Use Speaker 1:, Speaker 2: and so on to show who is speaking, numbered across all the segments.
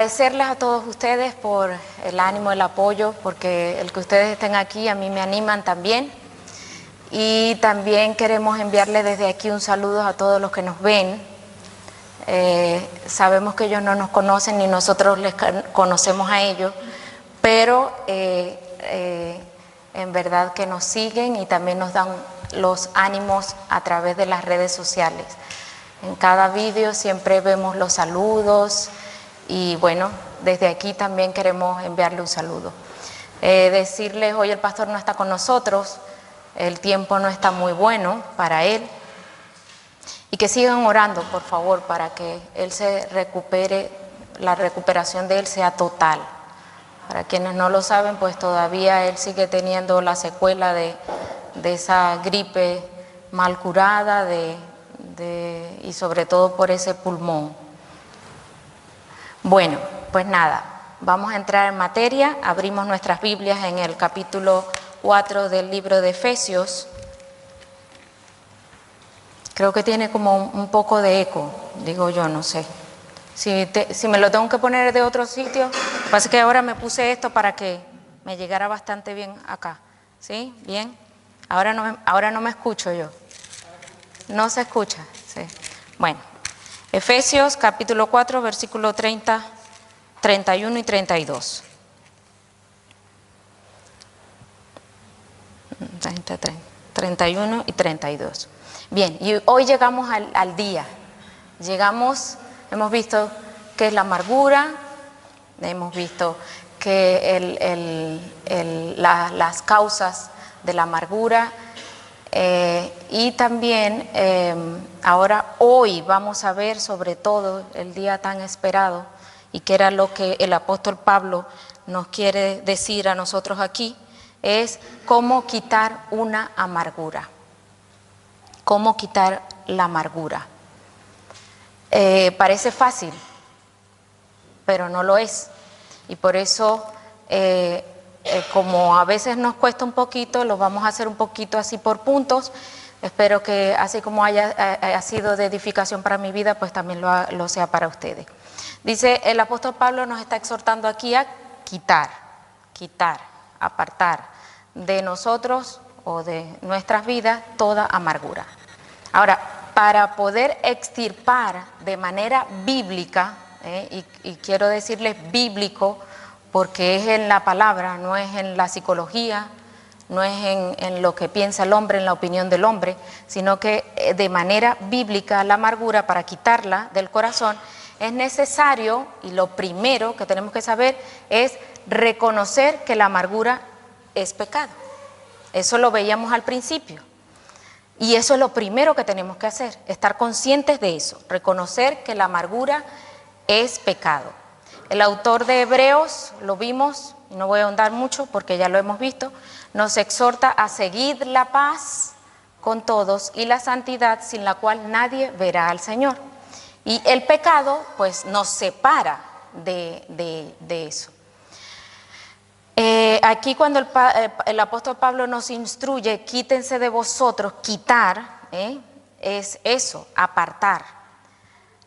Speaker 1: Agradecerles a todos ustedes por el ánimo, el apoyo, porque el que ustedes estén aquí a mí me animan también. Y también queremos enviarles desde aquí un saludo a todos los que nos ven. Sabemos que ellos no nos conocen ni nosotros les conocemos a ellos, pero en verdad que nos siguen y también nos dan los ánimos a través de las redes sociales. En cada vídeo siempre vemos los saludos. Y bueno, desde aquí también queremos enviarle un saludo. Decirles, hoy el pastor no está con nosotros, el tiempo no está muy bueno para él. Y que sigan orando, por favor, para que él se recupere, la recuperación de él sea total. Para quienes no lo saben, pues todavía él sigue teniendo la secuela de esa gripe mal curada y sobre todo por ese pulmón. Bueno, pues nada, vamos a entrar en materia. Abrimos nuestras Biblias en el capítulo 4 del libro de Efesios. Creo que tiene como un poco de eco, digo yo, no sé. Si me lo tengo que poner de otro sitio, lo que pasa es que ahora me puse esto para que me llegara bastante bien acá. ¿Sí? ¿Bien? Ahora no me escucho yo. No se escucha, sí. Bueno. Efesios capítulo 4, versículo 30, 31 y 32. 31 y 32. Bien, y hoy llegamos al día. Hemos visto qué es la amargura, hemos visto que las causas de la amargura. Y también ahora hoy vamos a ver sobre todo el día tan esperado y que era lo que el apóstol Pablo nos quiere decir a nosotros aquí, es cómo quitar una amargura, cómo quitar la amargura. Parece fácil, pero no lo es, y por eso como a veces nos cuesta un poquito, lo vamos a hacer un poquito así por puntos. Espero que así como haya sido de edificación para mi vida, pues también lo sea para ustedes. Dice, el apóstol Pablo nos está exhortando aquí a quitar, apartar de nosotros o de nuestras vidas toda amargura. Ahora, para poder extirpar de manera bíblica, y quiero decirles bíblico, porque es en la palabra, no es en la psicología, no es en lo que piensa el hombre, en la opinión del hombre, sino que de manera bíblica la amargura, para quitarla del corazón, es necesario, y lo primero que tenemos que saber es reconocer que la amargura es pecado. Eso lo veíamos al principio. Y eso es lo primero que tenemos que hacer, estar conscientes de eso, reconocer que la amargura es pecado. El autor de Hebreos, lo vimos, no voy a ahondar mucho porque ya lo hemos visto, nos exhorta a seguir la paz con todos y la santidad sin la cual nadie verá al Señor. Y el pecado pues nos separa de eso. Aquí cuando el apóstol Pablo nos instruye, quítense de vosotros, quitar, es eso, apartar.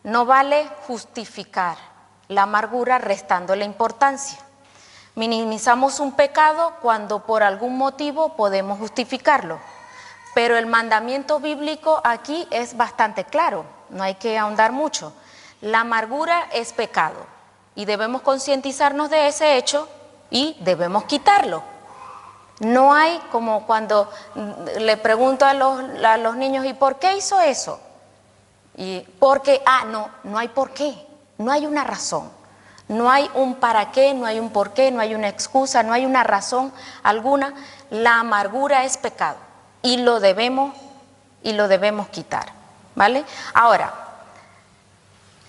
Speaker 1: No vale justificar la amargura restándole importancia. Minimizamos un pecado cuando por algún motivo podemos justificarlo, pero el mandamiento bíblico aquí es bastante claro, no hay que ahondar mucho. La amargura es pecado y debemos concientizarnos de ese hecho y debemos quitarlo. No hay como cuando le pregunto a los niños, ¿y por qué hizo eso? Y porque, no hay por qué. No hay una razón, no hay un para qué, no hay un por qué, no hay una excusa, no hay una razón alguna. La amargura es pecado y lo debemos quitar, ¿vale? Ahora,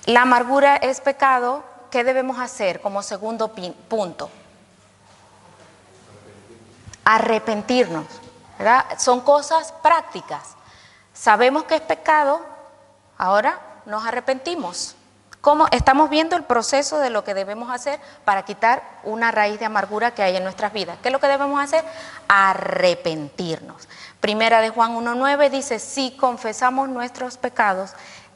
Speaker 1: la amargura es pecado, ¿qué debemos hacer como segundo punto? Arrepentirnos, ¿verdad? Son cosas prácticas. Sabemos que es pecado, ahora nos arrepentimos. ¿Cómo? Estamos viendo el proceso de lo que debemos hacer para quitar una raíz de amargura que hay en nuestras vidas. ¿Qué es lo que debemos hacer? Arrepentirnos. Primera de Juan 1:9 dice, si confesamos nuestros pecados,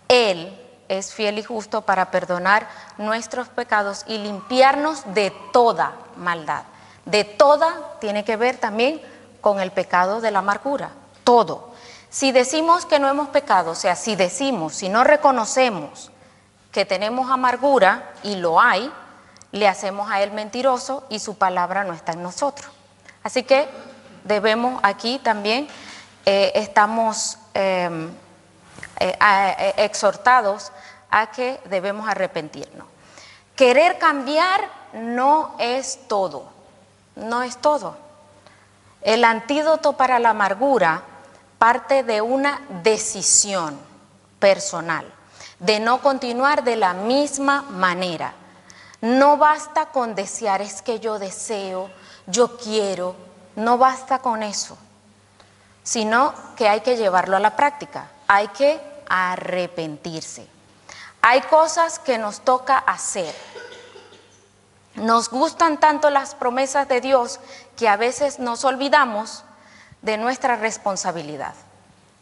Speaker 1: Él es fiel y justo para perdonar nuestros pecados y limpiarnos de toda maldad. De toda tiene que ver también con el pecado de la amargura, todo. Si decimos que no hemos pecado, o sea, si no reconocemos que tenemos amargura, y lo hay, le hacemos a él mentiroso y su palabra no está en nosotros. Así que debemos aquí también, estamos exhortados a que debemos arrepentirnos. Querer cambiar no es todo, no es todo. El antídoto para la amargura parte de una decisión personal, de no continuar de la misma manera. No basta con desear, es que yo deseo, yo quiero, no basta con eso, sino que hay que llevarlo a la práctica, hay que arrepentirse. Hay cosas que nos toca hacer. Nos gustan tanto las promesas de Dios que a veces nos olvidamos de nuestra responsabilidad.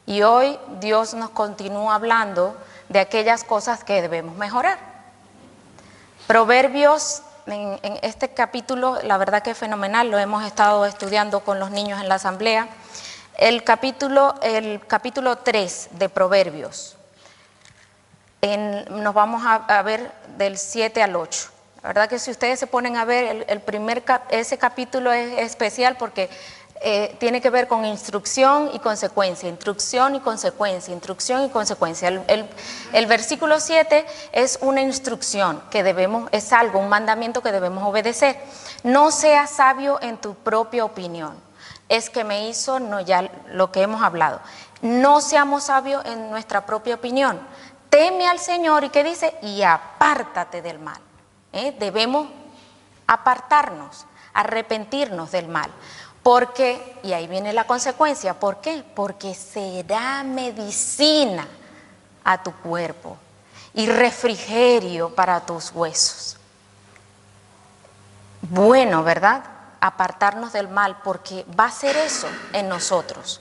Speaker 1: Y hoy Dios nos continúa hablando de aquellas cosas que debemos mejorar. Proverbios, en este capítulo, la verdad que es fenomenal, lo hemos estado estudiando con los niños en la asamblea. El capítulo 3 de Proverbios, nos vamos a ver del 7 al 8. La verdad que si ustedes se ponen a ver, ese capítulo es especial porque tiene que ver con instrucción y consecuencia, instrucción y consecuencia, instrucción y consecuencia. El versículo 7 es una instrucción que es algo, un mandamiento que debemos obedecer. No seas sabio en tu propia opinión. Es que me hizo, no, ya lo que hemos hablado. No seamos sabios en nuestra propia opinión. Teme al Señor, ¿y qué dice? Y apártate del mal. Debemos apartarnos, arrepentirnos del mal. Porque, y ahí viene la consecuencia, ¿por qué? Porque será medicina a tu cuerpo y refrigerio para tus huesos. Bueno, ¿verdad? Apartarnos del mal, porque va a ser eso en nosotros.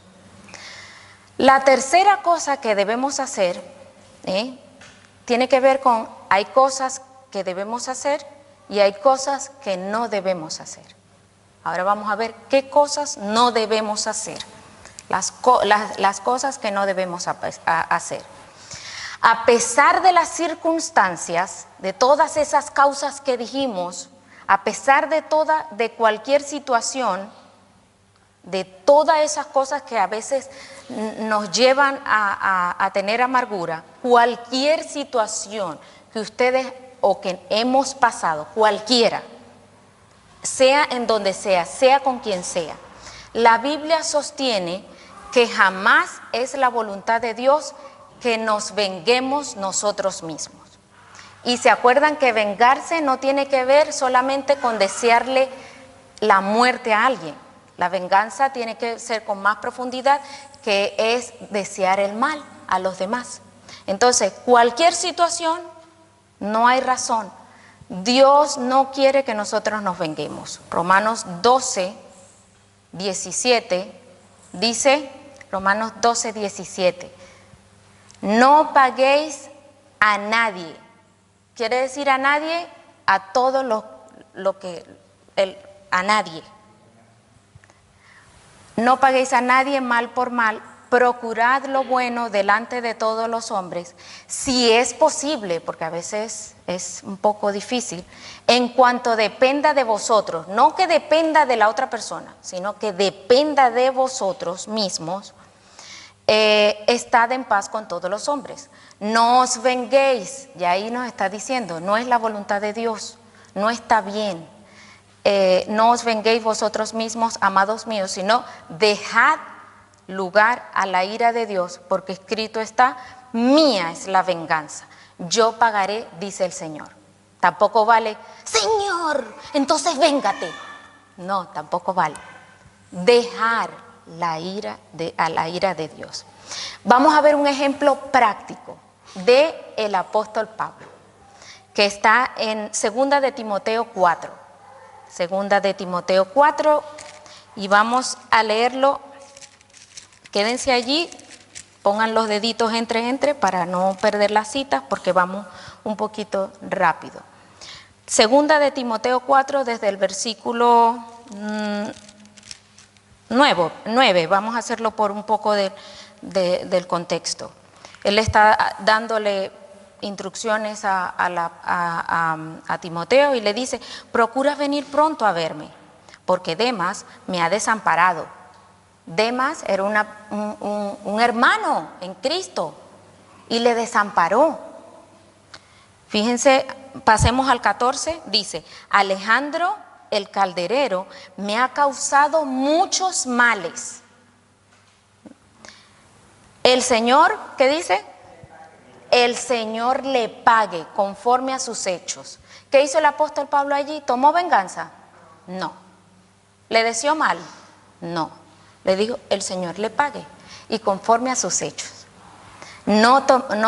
Speaker 1: La tercera cosa que debemos hacer, tiene que ver con, hay cosas que debemos hacer y hay cosas que no debemos hacer. Ahora vamos a ver qué cosas no debemos hacer, las cosas que no debemos hacer. A pesar de las circunstancias, de todas esas causas que dijimos, a pesar de cualquier situación, de todas esas cosas que a veces nos llevan a tener amargura, cualquier situación que ustedes o que hemos pasado, cualquiera, sea en donde sea con quien sea, la Biblia sostiene que jamás es la voluntad de Dios que nos venguemos nosotros mismos. Y se acuerdan que vengarse no tiene que ver solamente con desearle la muerte a alguien. La venganza tiene que ser con más profundidad, que es desear el mal a los demás. Entonces, cualquier situación, no hay razón. Dios no quiere que nosotros nos venguemos. Romanos 12, 17, dice, Romanos 12, 17, no paguéis a nadie. Quiere decir a nadie, a todo a nadie. No paguéis a nadie mal por mal, procurad lo bueno delante de todos los hombres, si es posible, porque a veces es un poco difícil, en cuanto dependa de vosotros, no que dependa de la otra persona, sino que dependa de vosotros mismos, estad en paz con todos los hombres. No os venguéis, y ahí nos está diciendo, no es la voluntad de Dios, no está bien. No os venguéis vosotros mismos, amados míos, sino dejad lugar a la ira de Dios, porque escrito está, mía es la venganza, yo pagaré, dice el Señor. Tampoco vale, Señor, entonces véngate. No, tampoco vale. Dejar a la ira de Dios. Vamos a ver un ejemplo práctico del apóstol Pablo, que está en 2 de Timoteo 4. 2 de Timoteo 4, y vamos a leerlo. Quédense allí pongan los deditos entre para no perder las citas porque vamos un poquito rápido. Segunda de Timoteo 4, desde el versículo 9, vamos a hacerlo por un poco del contexto. Él está dándole instrucciones a Timoteo y le dice: procura venir pronto a verme, porque Demas me ha desamparado. Demas era un hermano en Cristo y le desamparó. Fíjense, pasemos al 14, dice: Alejandro el calderero me ha causado muchos males. El Señor, ¿qué dice? El Señor le pague conforme a sus hechos. ¿Qué hizo el apóstol Pablo allí? ¿Tomó venganza? No. ¿Le deseó mal? No. Le dijo: el Señor le pague y conforme a sus hechos. No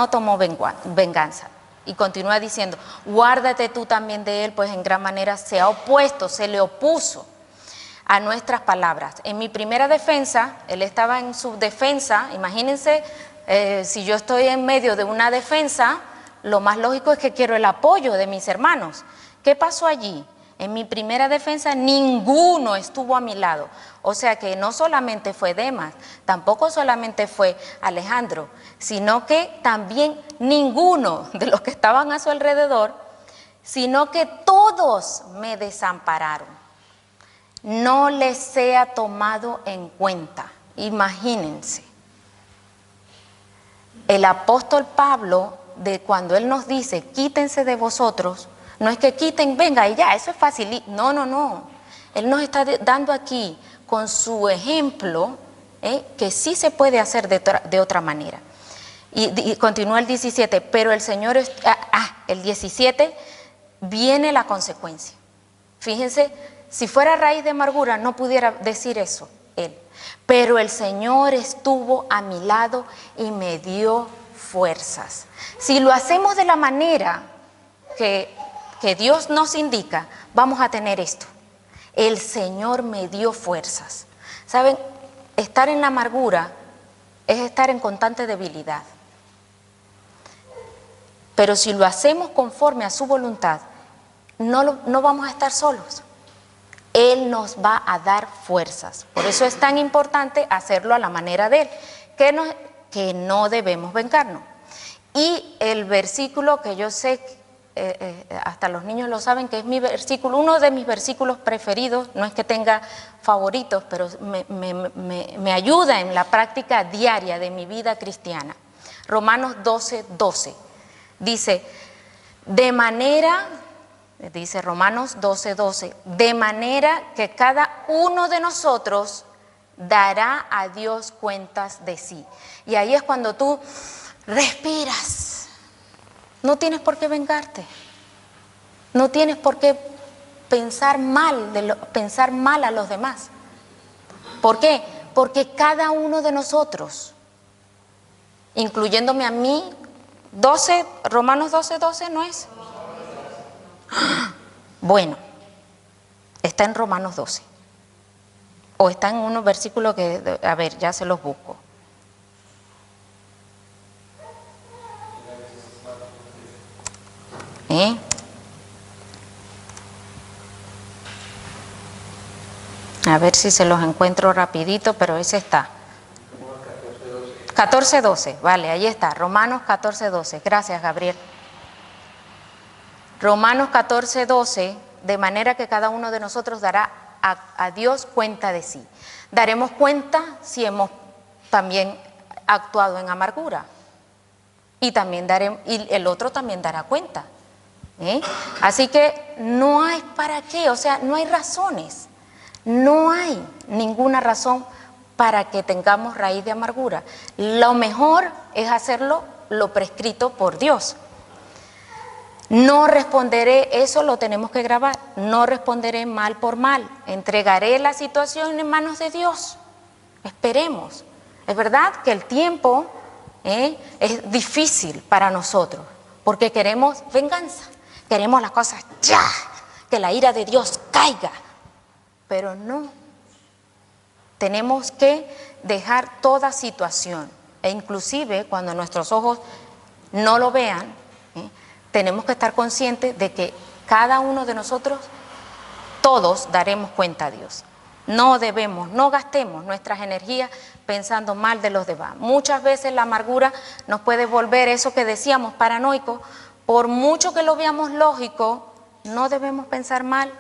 Speaker 1: tomó venganza. Y continúa diciendo: guárdate tú también de él, pues en gran manera se ha opuesto, se le opuso a nuestras palabras. En mi primera defensa, él estaba en su defensa. Imagínense, si yo estoy en medio de una defensa, lo más lógico es que quiero el apoyo de mis hermanos. ¿Qué pasó allí? En mi primera defensa ninguno estuvo a mi lado. O sea que no solamente fue Demas, tampoco solamente fue Alejandro, sino que también ninguno de los que estaban a su alrededor, sino que todos me desampararon. No les sea tomado en cuenta. Imagínense. El apóstol Pablo, de cuando él nos dice: quítense de vosotros, no es que quiten, venga y ya, eso es fácil. No. Él nos está dando aquí con su ejemplo que sí se puede hacer de otra manera. Y continúa el 17, pero el Señor, el 17, viene la consecuencia. Fíjense, si fuera raíz de amargura no pudiera decir eso él. Pero el Señor estuvo a mi lado y me dio fuerzas. Si lo hacemos de la manera que Dios nos indica, vamos a tener esto: el Señor me dio fuerzas. ¿Saben? Estar en la amargura es estar en constante debilidad. Pero si lo hacemos conforme a su voluntad, no vamos a estar solos. Él nos va a dar fuerzas. Por eso es tan importante hacerlo a la manera de Él, que no debemos vengarnos. Y el versículo que yo sé, hasta los niños lo saben, que es mi versículo, uno de mis versículos preferidos, no es que tenga favoritos, pero me ayuda en la práctica diaria de mi vida cristiana. Romanos 12:12 dice: dice Romanos 12:12, de manera que cada uno de nosotros dará a Dios cuentas de sí. Y ahí es cuando tú respiras. No tienes por qué vengarte. No tienes por qué pensar mal a los demás. ¿Por qué? Porque cada uno de nosotros, incluyéndome a mí, Romanos 12:12 ¿no es? Bueno, está en Romanos 12. O está en unos versículos que, a ver, ya se los busco. A ver si se los encuentro rapidito, pero ese está. 14:12, vale, ahí está, Romanos 14:12. Gracias, Gabriel. Romanos 14:12, de manera que cada uno de nosotros dará a Dios cuenta de sí. Daremos cuenta si hemos también actuado en amargura. Y el otro también dará cuenta. Así que no hay para qué, o sea, no hay razones. No hay ninguna razón para que tengamos raíz de amargura. Lo mejor es hacerlo lo prescrito por Dios. No responderé, eso lo tenemos que grabar, no responderé mal por mal, entregaré la situación en manos de Dios. Esperemos. Es verdad que el tiempo es difícil para nosotros, porque queremos venganza, queremos las cosas ya, que la ira de Dios caiga, pero no. Tenemos que dejar toda situación E inclusive cuando nuestros ojos no lo vean, tenemos que estar conscientes de que cada uno de nosotros, todos daremos cuenta a Dios. No gastemos nuestras energías pensando mal de los demás. Muchas veces la amargura nos puede volver eso que decíamos, paranoico. Por mucho que lo veamos lógico, no debemos pensar mal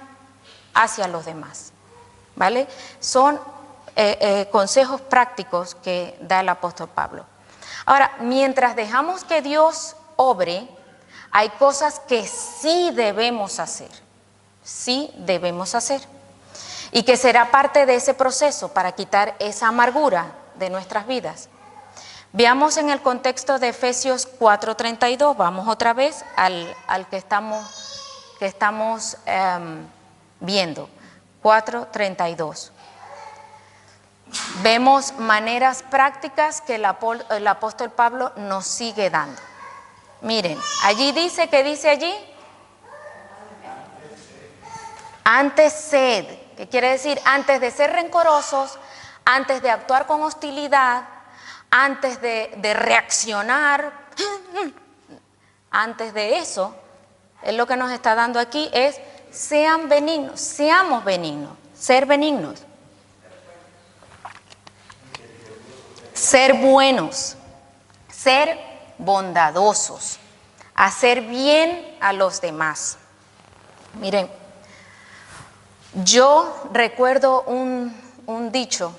Speaker 1: hacia los demás, ¿vale? Son consejos prácticos que da el apóstol Pablo. Ahora, mientras dejamos que Dios obre, hay cosas que sí debemos hacer, y que será parte de ese proceso para quitar esa amargura de nuestras vidas. Veamos en el contexto de Efesios 4:32, vamos otra vez al que estamos viendo, 4:32. Vemos maneras prácticas que el apóstol Pablo nos sigue dando. Miren, allí dice, ¿qué dice allí? Antes sed, ¿qué quiere decir? Antes de ser rencorosos, antes de actuar con hostilidad, antes de reaccionar, antes de eso, es lo que nos está dando aquí es, sean benignos, seamos benignos, ser benignos, ser buenos, ser bondadosos, hacer bien a los demás. Miren, yo recuerdo un dicho,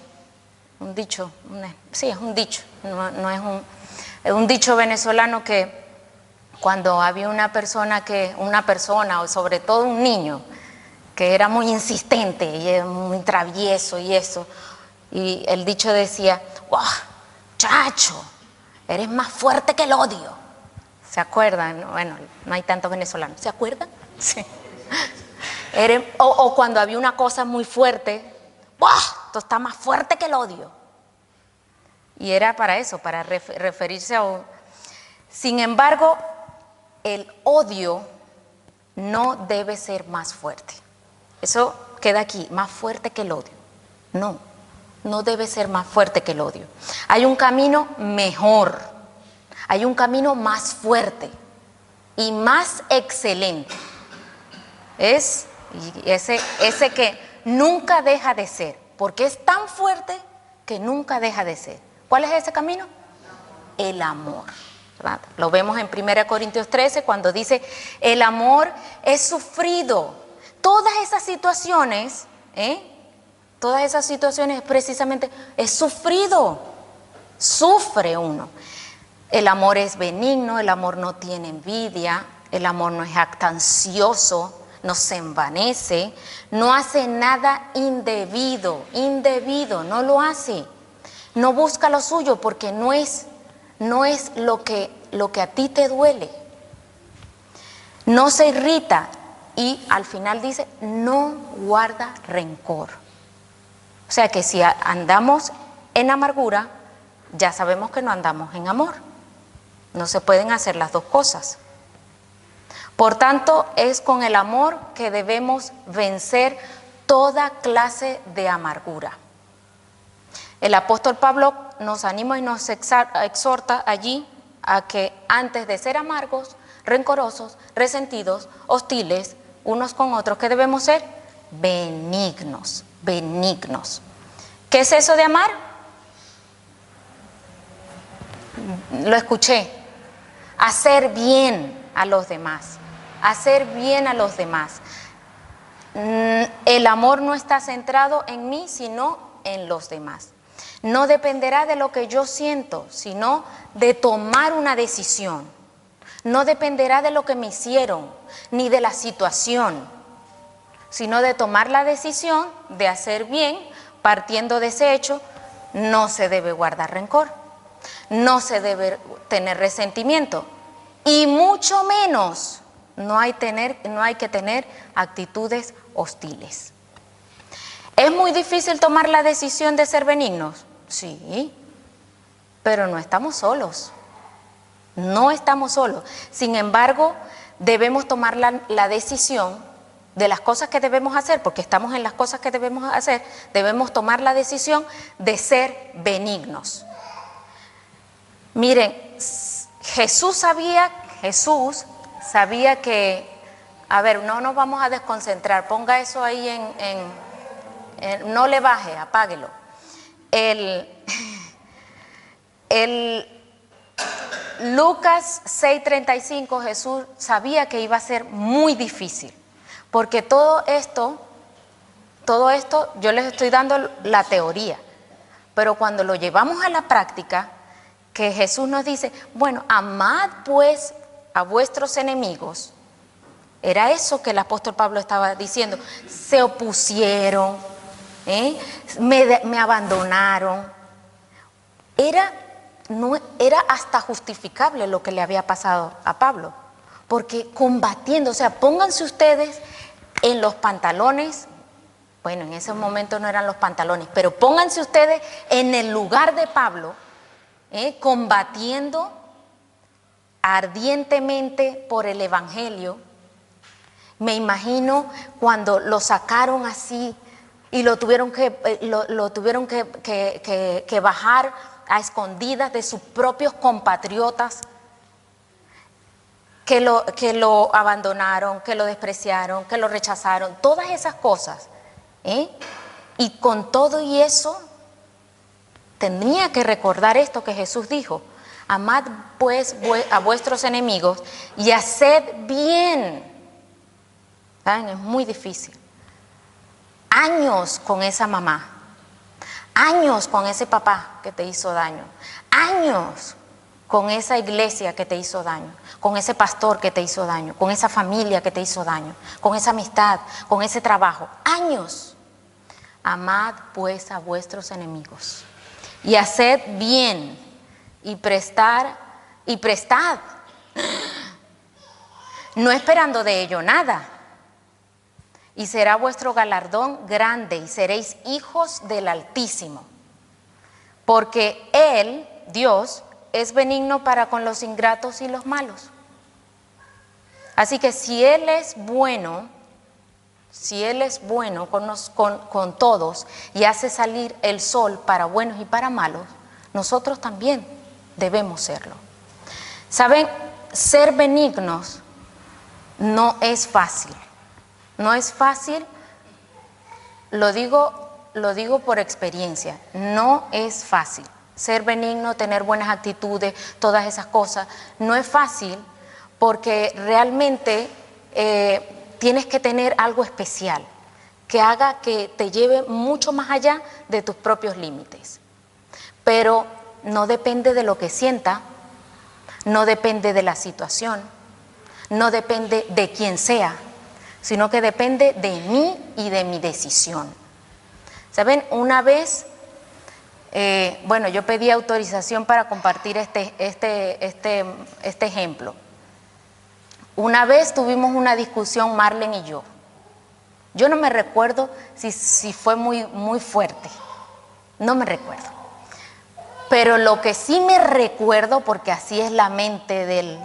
Speaker 1: sí, es un dicho, no es un dicho venezolano que cuando había una persona o sobre todo un niño que era muy insistente y muy travieso y eso, y el dicho decía, ¡wow, chacho! Eres más fuerte que el odio. ¿Se acuerdan? Bueno, no hay tantos venezolanos. ¿Se acuerdan? Sí. O cuando había una cosa muy fuerte, ¡buah! Esto está más fuerte que el odio. Y era para eso, para referirse a... Sin embargo, el odio no debe ser más fuerte. Eso queda aquí, más fuerte que el odio. No debe ser más fuerte que el odio. Hay un camino mejor, hay un camino más fuerte y más excelente. Es ese que nunca deja de ser, porque es tan fuerte que nunca deja de ser. ¿Cuál es ese camino? El amor, ¿verdad? Lo vemos en 1 Corintios 13 cuando dice, el amor es sufrido. Todas esas situaciones precisamente es sufrido, sufre uno. El amor es benigno, el amor no tiene envidia, el amor no es jactancioso, no se envanece, no hace nada indebido, no lo hace, no busca lo suyo porque no es lo que a ti te duele, no se irrita y al final dice, no guarda rencor. O sea que si andamos en amargura, ya sabemos que no andamos en amor. No se pueden hacer las dos cosas. Por tanto, es con el amor que debemos vencer toda clase de amargura. El apóstol Pablo nos anima y nos exhorta allí a que antes de ser amargos, rencorosos, resentidos, hostiles unos con otros, ¿qué debemos ser? Benignos. ¿Qué es eso de amar? Lo escuché. Hacer bien a los demás. El amor no está centrado en mí, sino en los demás. No dependerá de lo que yo siento, sino de tomar una decisión. No dependerá de lo que me hicieron, ni de la situación, sino de tomar la decisión de hacer bien, partiendo de ese hecho. No se debe guardar rencor, no se debe tener resentimiento, y mucho menos no hay que tener actitudes hostiles. ¿Es muy difícil tomar la decisión de ser benignos? Sí, pero no estamos solos. Sin embargo, debemos tomar la decisión de las cosas que debemos hacer, porque estamos en las cosas que debemos hacer, debemos tomar la decisión de ser benignos. Miren, Jesús sabía que, a ver, no nos vamos a desconcentrar, ponga eso ahí no le baje, apáguelo. Lucas 6:35, Jesús sabía que iba a ser muy difícil, porque todo esto yo les estoy dando la teoría, pero cuando lo llevamos a la práctica, que Jesús nos dice, bueno, amad pues a vuestros enemigos, era eso que el apóstol Pablo estaba diciendo. Se opusieron, me abandonaron. Era hasta justificable lo que le había pasado a Pablo, porque combatiendo, o sea, pónganse ustedes en los pantalones, bueno, en ese momento no eran los pantalones, pero pónganse ustedes en el lugar de Pablo, combatiendo ardientemente por el evangelio. Me imagino cuando lo sacaron así y lo tuvieron que bajar a escondidas de sus propios compatriotas, que lo abandonaron, que lo despreciaron, que lo rechazaron, todas esas cosas. Y con todo y eso, tenía que recordar esto que Jesús dijo: amad pues a vuestros enemigos y haced bien. ¿Saben? Es muy difícil. Años con esa mamá, años con ese papá que te hizo daño, años con esa iglesia que te hizo daño, con ese pastor que te hizo daño, con esa familia que te hizo daño, con esa amistad, con ese trabajo, años. Amad pues a vuestros enemigos y haced bien y prestad, no esperando de ello nada. Y será vuestro galardón grande y seréis hijos del Altísimo. Porque Él, Dios, es benigno para con los ingratos y los malos. Así que si Él es bueno con todos y hace salir el sol para buenos y para malos, nosotros también debemos serlo. ¿Saben? Ser benignos no es fácil. No es fácil, lo digo por experiencia, no es fácil. Ser benigno, tener buenas actitudes, todas esas cosas, no es fácil porque realmente tienes que tener algo especial que haga que te lleve mucho más allá de tus propios límites. Pero no depende de lo que sienta, no depende de la situación, no depende de quién sea, sino que depende de mí y de mi decisión. ¿Saben? Una vez, yo pedí autorización para compartir este ejemplo. Una vez tuvimos una discusión Marlene y yo. Yo no me recuerdo si fue muy fuerte, no me recuerdo. Pero lo que sí me recuerdo, porque así es la mente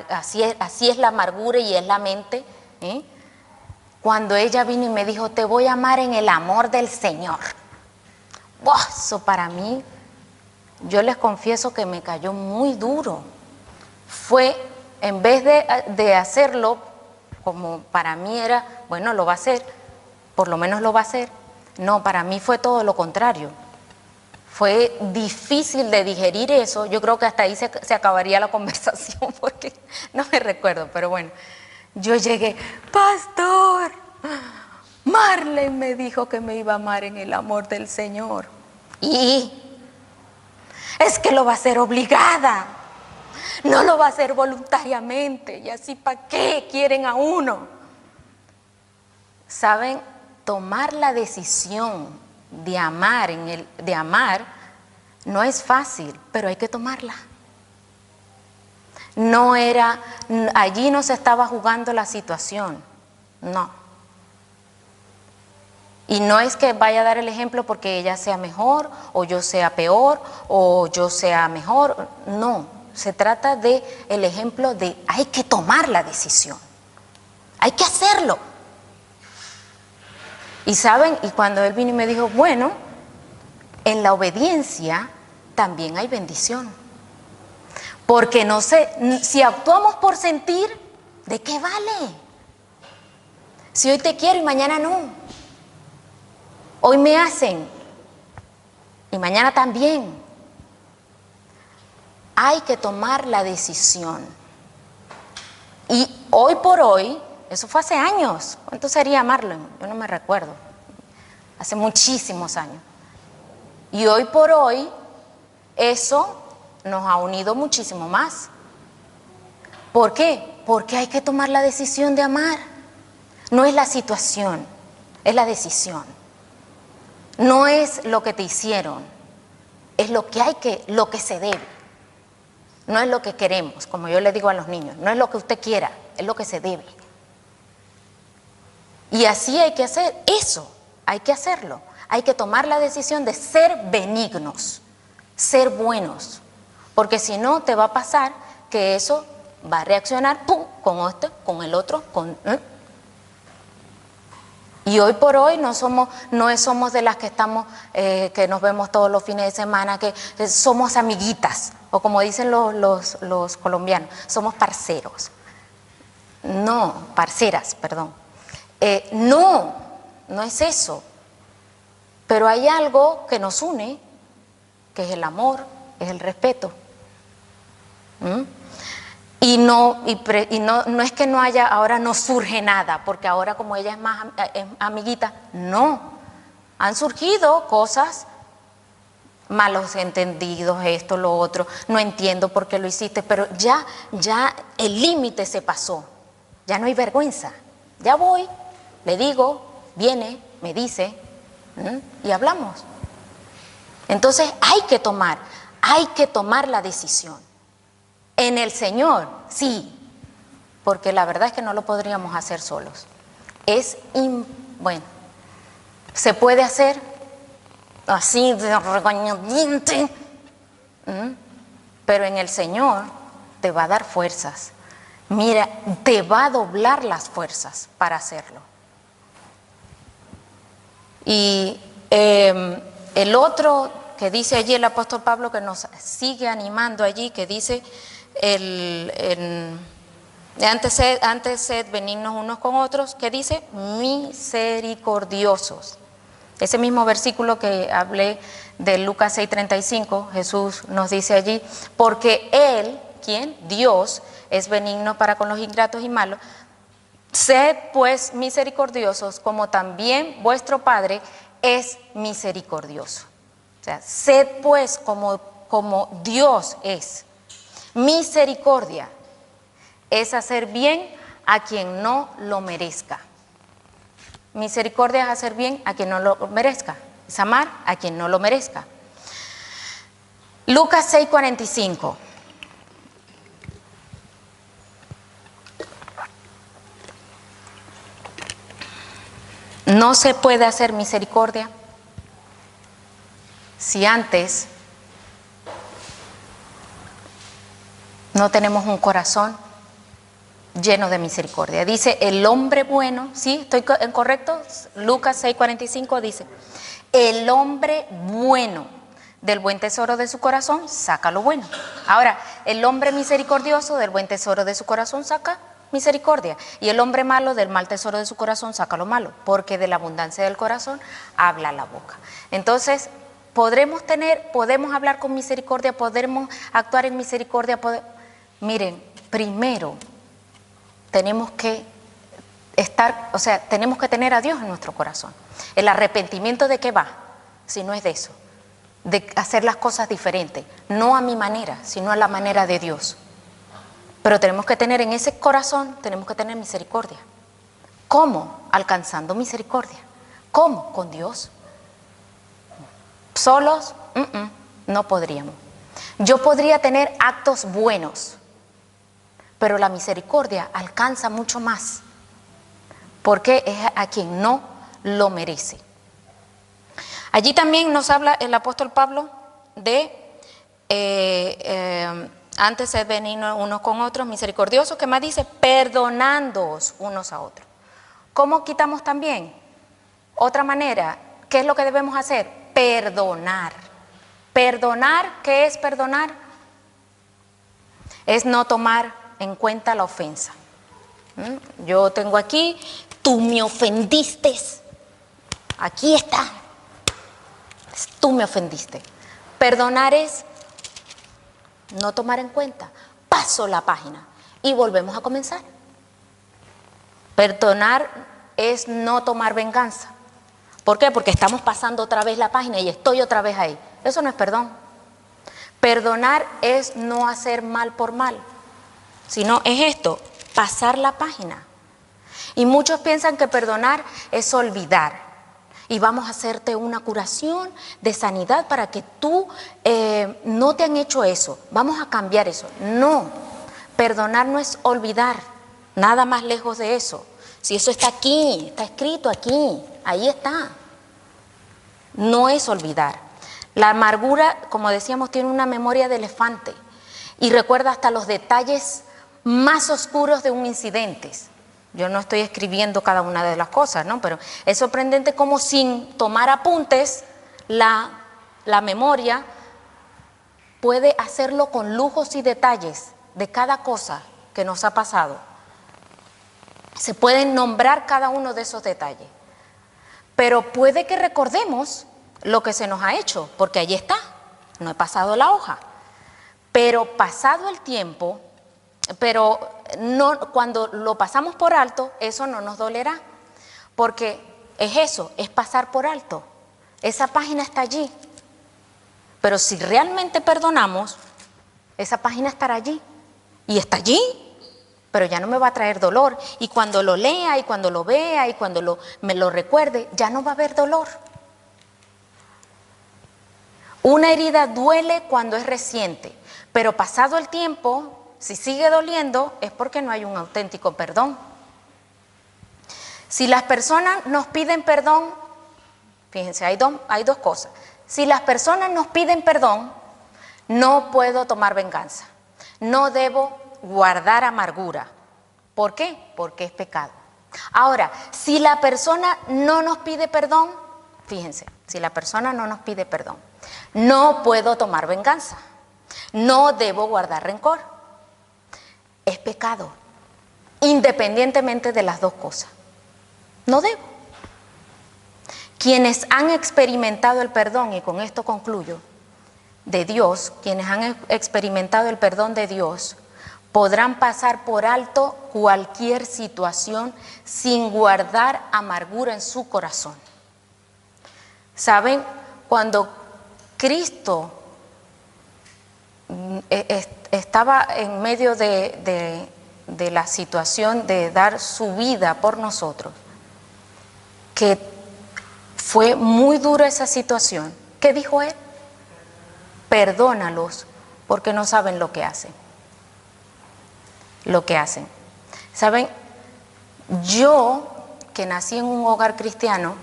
Speaker 1: así es la amargura y es la mente, cuando ella vino y me dijo: te voy a amar en el amor del Señor. Eso para mí, yo les confieso que me cayó muy duro. Fue, en vez de hacerlo como para mí era, bueno, lo va a hacer, por lo menos lo va a hacer. No, para mí fue todo lo contrario. Fue difícil de digerir eso. Yo creo que hasta ahí se acabaría la conversación porque no me recuerdo, pero bueno. Yo llegué: pastor, Marlene me dijo que me iba a amar en el amor del Señor. Y es que lo va a hacer obligada, no lo va a hacer voluntariamente. Y así, ¿para qué quieren a uno? ¿Saben? Tomar la decisión de amar no es fácil, pero hay que tomarla. Allí no se estaba jugando la situación, no. Y no es que vaya a dar el ejemplo porque ella sea mejor, o yo sea peor, o yo sea mejor, no. Se trata de el ejemplo de hay que tomar la decisión, hay que hacerlo. Y saben, y cuando él vino y me dijo: bueno, en la obediencia también hay bendición. Porque no sé, si actuamos por sentir, ¿de qué vale? Si hoy te quiero y mañana no. Hoy me hacen y mañana también. Hay que tomar la decisión. Y hoy por hoy, eso fue hace años. ¿Cuánto sería, Marlon? Yo no me recuerdo. Hace muchísimos años. Y hoy por hoy, eso nos ha unido muchísimo más. ¿Por qué? Porque hay que tomar la decisión de amar. No es la situación, es la decisión. No es lo que te hicieron, es lo que se debe. No es lo que queremos, como yo le digo a los niños, no es lo que usted quiera, es lo que se debe. Y así hay que hacer eso, hay que hacerlo. Hay que tomar la decisión de ser benignos, ser buenos, porque si no te va a pasar que eso va a reaccionar, ¡pum!, con este, con el otro, Y hoy por hoy no somos de las que estamos, que nos vemos todos los fines de semana, que somos amiguitas, o como dicen los colombianos, somos parceros. No, parceras, perdón. No es eso. Pero hay algo que nos une, que es el amor, es el respeto. Y no es que no haya, ahora no surge nada, porque ahora como ella es amiguita, no. Han surgido cosas, malos entendidos, esto, lo otro, no entiendo por qué lo hiciste, pero ya el límite se pasó, ya no hay vergüenza. Ya voy, le digo, viene, me dice, y hablamos. Entonces hay que tomar la decisión. En el Señor, sí, porque la verdad es que no lo podríamos hacer solos. Bueno, se puede hacer así de regañadiente, pero en el Señor te va a dar fuerzas. Mira, te va a doblar las fuerzas para hacerlo. Y el otro que dice allí el apóstol Pablo, que nos sigue animando allí, que dice antes sed benignos unos con otros, que dice misericordiosos. Ese mismo versículo que hablé de Lucas 6:35, Jesús nos dice allí, porque Él, ¿quién? Dios, es benigno para con los ingratos y malos. Sed pues misericordiosos, como también vuestro Padre es misericordioso. O sea, sed pues como Dios es. Misericordia es hacer bien a quien no lo merezca. Misericordia es hacer bien a quien no lo merezca. Es amar a quien no lo merezca. Lucas 6:45. No se puede hacer misericordia si antes no tenemos un corazón lleno de misericordia. Dice el hombre bueno, ¿sí? ¿Estoy correcto? Lucas 6:45 dice, el hombre bueno del buen tesoro de su corazón saca lo bueno. Ahora, el hombre misericordioso del buen tesoro de su corazón saca misericordia, y el hombre malo del mal tesoro de su corazón saca lo malo, porque de la abundancia del corazón habla la boca. Entonces, podemos hablar con misericordia, podemos actuar en misericordia. Miren, primero tenemos que tenemos que tener a Dios en nuestro corazón. El arrepentimiento, ¿de qué va? Si no es de eso, de hacer las cosas diferentes, no a mi manera, sino a la manera de Dios. Pero tenemos que tener en ese corazón, tenemos que tener misericordia. ¿Cómo? Alcanzando misericordia. ¿Cómo? Con Dios. Solos, no podríamos. Yo podría tener actos buenos, pero la misericordia alcanza mucho más, porque es a quien no lo merece. Allí también nos habla el apóstol Pablo de antes sed benignos unos con otros, misericordiosos, ¿qué más dice? Perdonándoos unos a otros. ¿Cómo quitamos también? Otra manera, ¿qué es lo que debemos hacer? Perdonar. ¿Perdonar? ¿Qué es perdonar? es no tomar en cuenta la ofensa. Yo tengo aquí, tú me ofendiste. Aquí está. Tú me ofendiste. Perdonar es no tomar en cuenta. Paso la página y volvemos a comenzar. Perdonar es no tomar venganza. ¿Por qué? Porque estamos pasando otra vez la página y estoy otra vez ahí. Eso no es perdón. Perdonar es no hacer mal por mal, sino es esto, pasar la página. Y muchos piensan que perdonar es olvidar. Y vamos a hacerte una curación de sanidad para que tú no te han hecho eso. Vamos a cambiar eso. No, perdonar no es olvidar, nada más lejos de eso. Si eso está aquí, está escrito aquí, ahí está. No es olvidar. La amargura, como decíamos, tiene una memoria de elefante y recuerda hasta los detalles más oscuros de un incidente. Yo no estoy escribiendo cada una de las cosas, ¿no? Pero es sorprendente cómo sin tomar apuntes, la memoria puede hacerlo con lujos y detalles de cada cosa que nos ha pasado. Se pueden nombrar cada uno de esos detalles. Pero puede que recordemos lo que se nos ha hecho, porque allí está, no he pasado la hoja. Pero pasado el tiempo, pero no, cuando lo pasamos por alto, eso no nos dolerá, porque es eso, es pasar por alto. Esa página está allí. Pero si realmente perdonamos, esa página estará allí. Y está allí, pero ya no me va a traer dolor. Y cuando lo lea, y cuando lo vea, y cuando me lo recuerde, ya no va a haber dolor. Una herida duele cuando es reciente, pero pasado el tiempo, si sigue doliendo, es porque no hay un auténtico perdón. Si las personas nos piden perdón, fíjense, hay dos cosas. Si las personas nos piden perdón, no puedo tomar venganza. No debo guardar amargura. ¿Por qué? Porque es pecado. Ahora, si la persona no nos pide perdón, fíjense, si la persona no nos pide perdón, no puedo tomar venganza. No debo guardar rencor. Es pecado, independientemente de las dos cosas. No debo. Quienes han experimentado el perdón, y con esto concluyo, de Dios, quienes han experimentado el perdón de Dios, podrán pasar por alto cualquier situación sin guardar amargura en su corazón. ¿Saben? Cuando Cristo estaba en medio de la situación de dar su vida por nosotros, que fue muy dura esa situación, ¿qué dijo él? Perdónalos porque no saben lo que hacen. ¿Saben? Yo, que nací en un hogar cristiano,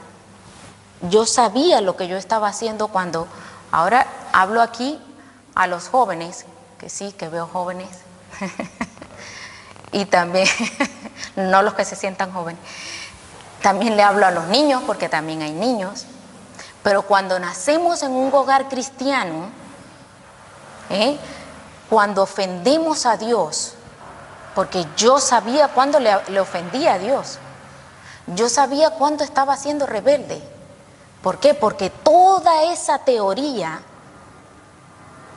Speaker 1: yo sabía lo que yo estaba haciendo cuando, ahora hablo aquí a los jóvenes, que sí, que veo jóvenes, y también, no los que se sientan jóvenes, también le hablo a los niños, porque también hay niños, pero cuando nacemos en un hogar cristiano, cuando ofendemos a Dios, porque yo sabía cuándo le ofendía a Dios, yo sabía cuándo estaba siendo rebelde. ¿Por qué? Porque toda esa teoría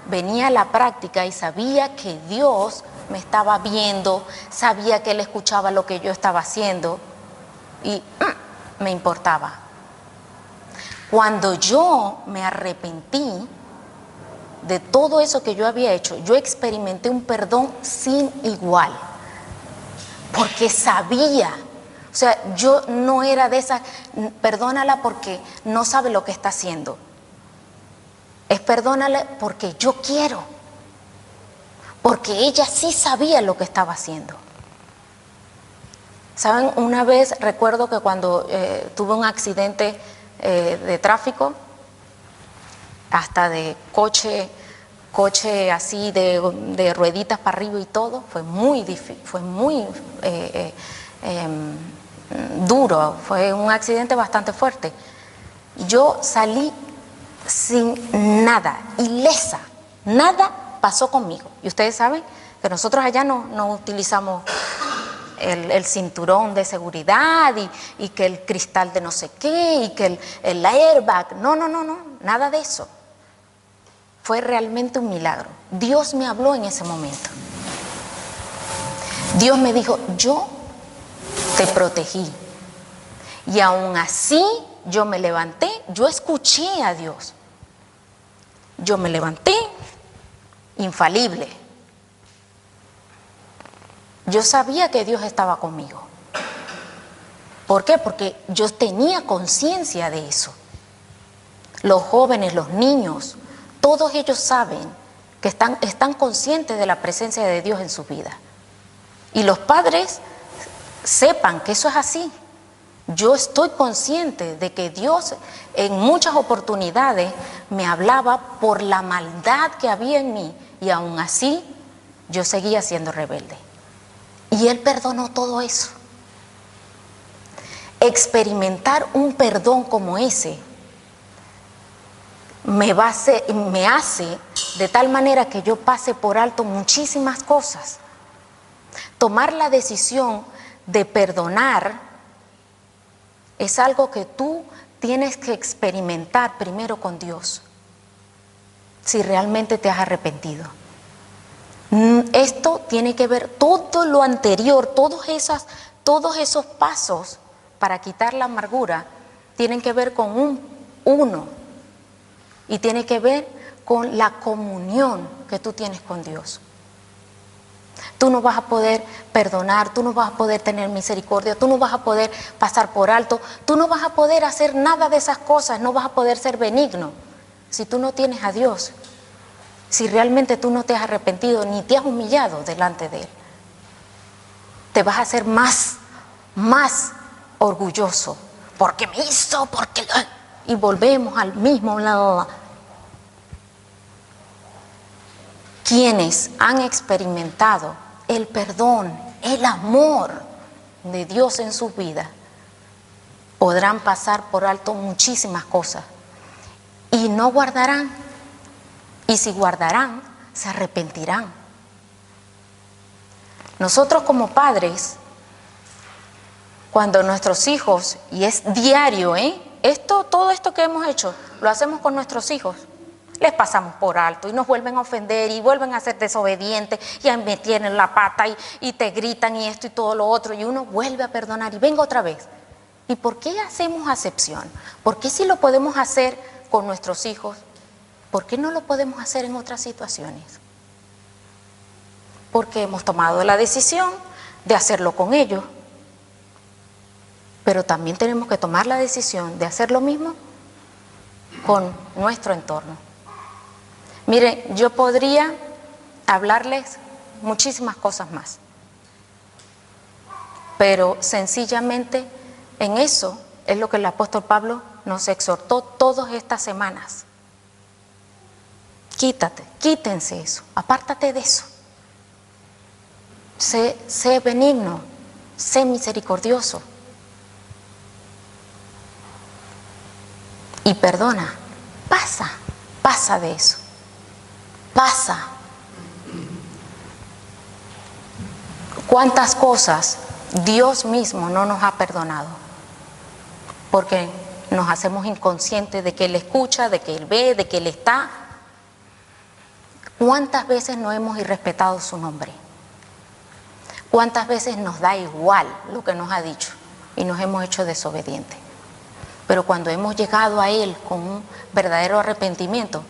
Speaker 1: venía a la práctica y sabía que Dios me estaba viendo, sabía que Él escuchaba lo que yo estaba haciendo y me importaba. Cuando yo me arrepentí de todo eso que yo había hecho, yo experimenté un perdón sin igual, porque sabía, o sea, yo no era de esas, perdónala porque no sabe lo que está haciendo, es perdónala porque yo quiero, porque ella sí sabía lo que estaba haciendo. ¿Saben? Una vez recuerdo que cuando tuve un accidente de tráfico, hasta de coche así de rueditas para arriba y todo, fue muy difícil, fue muy duro, fue un accidente bastante fuerte. Yo salí sin nada, ilesa, nada pasó conmigo. Y ustedes saben que nosotros allá no utilizamos el cinturón de seguridad y que el cristal de no sé qué y que el airbag. No, nada de eso. Fue realmente un milagro. Dios me habló en ese momento. Dios me dijo, yo te protegí. Y aún así yo me levanté, yo escuché a Dios. Yo me levanté infalible. Yo sabía que Dios estaba conmigo. ¿Por qué? Porque yo tenía conciencia de eso. Los jóvenes, los niños, todos ellos saben que están conscientes de la presencia de Dios en su vida. Y los padres sepan que eso es así. Yo estoy consciente de que Dios en muchas oportunidades me hablaba por la maldad que había en mí y aún así yo seguía siendo rebelde. Y Él perdonó todo eso. Experimentar un perdón como ese me hace de tal manera que yo pase por alto muchísimas cosas. Tomar la decisión de perdonar es algo que tú tienes que experimentar primero con Dios, si realmente te has arrepentido. Esto tiene que ver todo lo anterior, todos esos pasos para quitar la amargura, tienen que ver con uno y tiene que ver con la comunión que tú tienes con Dios. Tú no vas a poder perdonar, tú no vas a poder tener misericordia, tú no vas a poder pasar por alto, tú no vas a poder hacer nada de esas cosas, no vas a poder ser benigno si tú no tienes a Dios. Si realmente tú no te has arrepentido ni te has humillado delante de Él, te vas a hacer más orgulloso. Porque me hizo, porque... Y volvemos al mismo lado. Quienes han experimentado el perdón, el amor de Dios en su vida, podrán pasar por alto muchísimas cosas y no guardarán. Y si guardarán, se arrepentirán. Nosotros como padres, cuando nuestros hijos, y es diario, todo esto que hemos hecho, lo hacemos con nuestros hijos, les pasamos por alto y nos vuelven a ofender y vuelven a ser desobedientes y me tienen la pata y te gritan y esto y todo lo otro y uno vuelve a perdonar y venga otra vez. ¿Y por qué hacemos acepción? ¿Por qué si lo podemos hacer con nuestros hijos? ¿Por qué no lo podemos hacer en otras situaciones? Porque hemos tomado la decisión de hacerlo con ellos, pero también tenemos que tomar la decisión de hacer lo mismo con nuestro entorno. Miren, yo podría hablarles muchísimas cosas más, pero sencillamente en eso es lo que el apóstol Pablo nos exhortó todas estas semanas. Quítense eso, apártate de eso. Sé benigno, sé misericordioso. Y perdona, pasa de eso. Pasa. ¿Cuántas cosas Dios mismo no nos ha perdonado? Porque nos hacemos inconscientes de que Él escucha, de que Él ve, de que Él está. ¿Cuántas veces no hemos irrespetado su nombre? ¿Cuántas veces nos da igual lo que nos ha dicho y nos hemos hecho desobedientes? Pero cuando hemos llegado a Él con un verdadero arrepentimiento,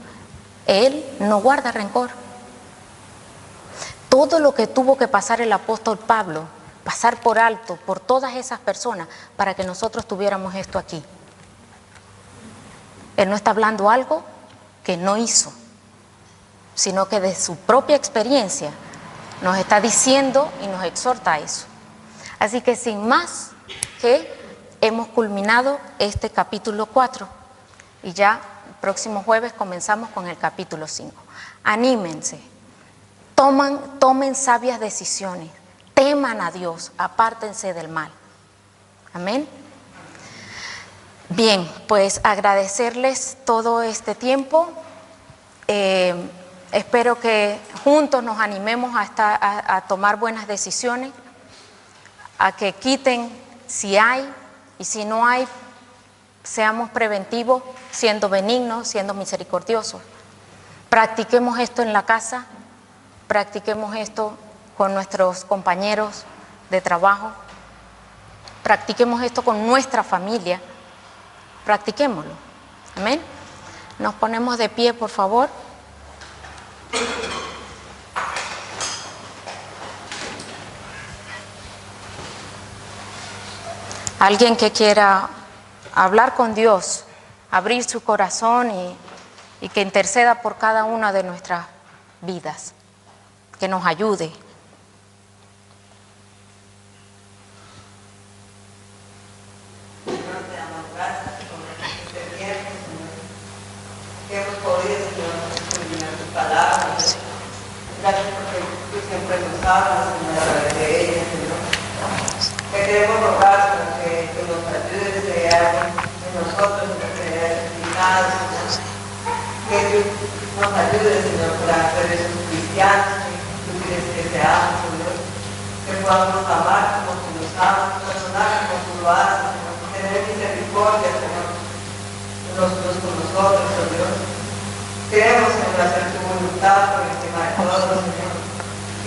Speaker 1: Él no guarda rencor. Todo lo que tuvo que pasar el apóstol Pablo, pasar por alto por todas esas personas para que nosotros tuviéramos esto aquí. Él no está hablando algo que no hizo, sino que de su propia experiencia nos está diciendo y nos exhorta a eso. Así que sin más que hemos culminado este capítulo 4 y ya el próximo jueves comenzamos con el capítulo 5. Anímense, tomen sabias decisiones, teman a Dios, apártense del mal. Amén. Bien, pues agradecerles todo este tiempo. Espero que juntos nos animemos a tomar buenas decisiones, a que quiten si hay, y si no hay, seamos preventivos, siendo benignos, siendo misericordiosos. Practiquemos esto en la casa, practiquemos esto con nuestros compañeros de trabajo, practiquemos esto con nuestra familia, practiquémoslo. Amén. Nos ponemos de pie, por favor. Alguien que quiera hablar con Dios, abrir su corazón y que interceda por cada una de nuestras vidas, que nos ayude.
Speaker 2: Señor, te damos gracias por este tiempo, Señor, que hemos podido, Señor, terminar tu palabra. Gracias porque tú siempre nos hablas, Señor, a través de ella, Señor. Te queremos rogar, Señor, que nos ayudes de algo en nosotros, en nuestra necesidad, Señor. Que tú nos ayudes, Señor, para ser esos cristianos que tú quieres que seamos, Señor. Que podamos amar como tú nos amas, perdonar como tú lo haces, Señor. Tener misericordia, Señor, los unos con nosotros, oh Dios. Queremos, Señor, hacer tu voluntad por encima de todo, Señor.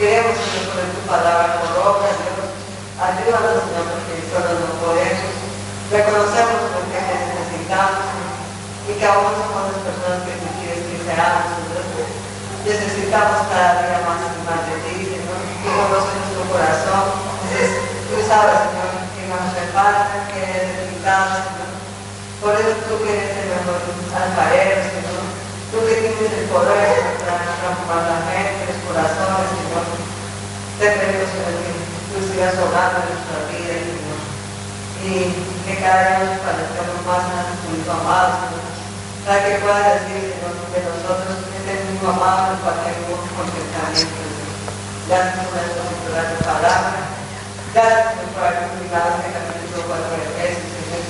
Speaker 2: Queremos, Señor, poner tu palabra por obra, Dios. Ayúdanos, Señor, porque solo no podemos. Reconocemos, Señor, que te necesitamos, Señor, y que aún somos las personas que tú quieres que seamos, Señor. Necesitamos cada día más y más de ti, Señor. Tú conoces nuestro corazón. Entonces, tú sabes, Señor, que nos hace falta, que necesitamos, Señor. Por eso tú que eres el mejor alfarero, Señor. Tú que tienes el poder para transformar la mente, los corazones, Señor. Te pedimos, Señor, que tú sigas obrando en nuestra vida, Señor. Y que cada día nos parezcamos más a tu amado, Señor. Para que puedas decir, Señor, que nosotros este mismo amado nos partimos contentamente, Señor. Gracias por nuestra lectura de tu palabra. Gracias, Señor, por haber publicado este capítulo 4 de Efesios, Señor.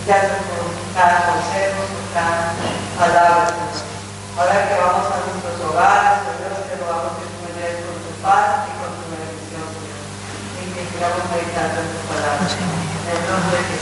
Speaker 2: Gracias por cada consejo, por cada palabra, Señor. Ahora que vamos a nuestros hogares, Señor, te rogamos que tú me des con tu paz y con tu bendición, Señor. Y que sigamos meditando en tu palabra. En el nombre de Jesús.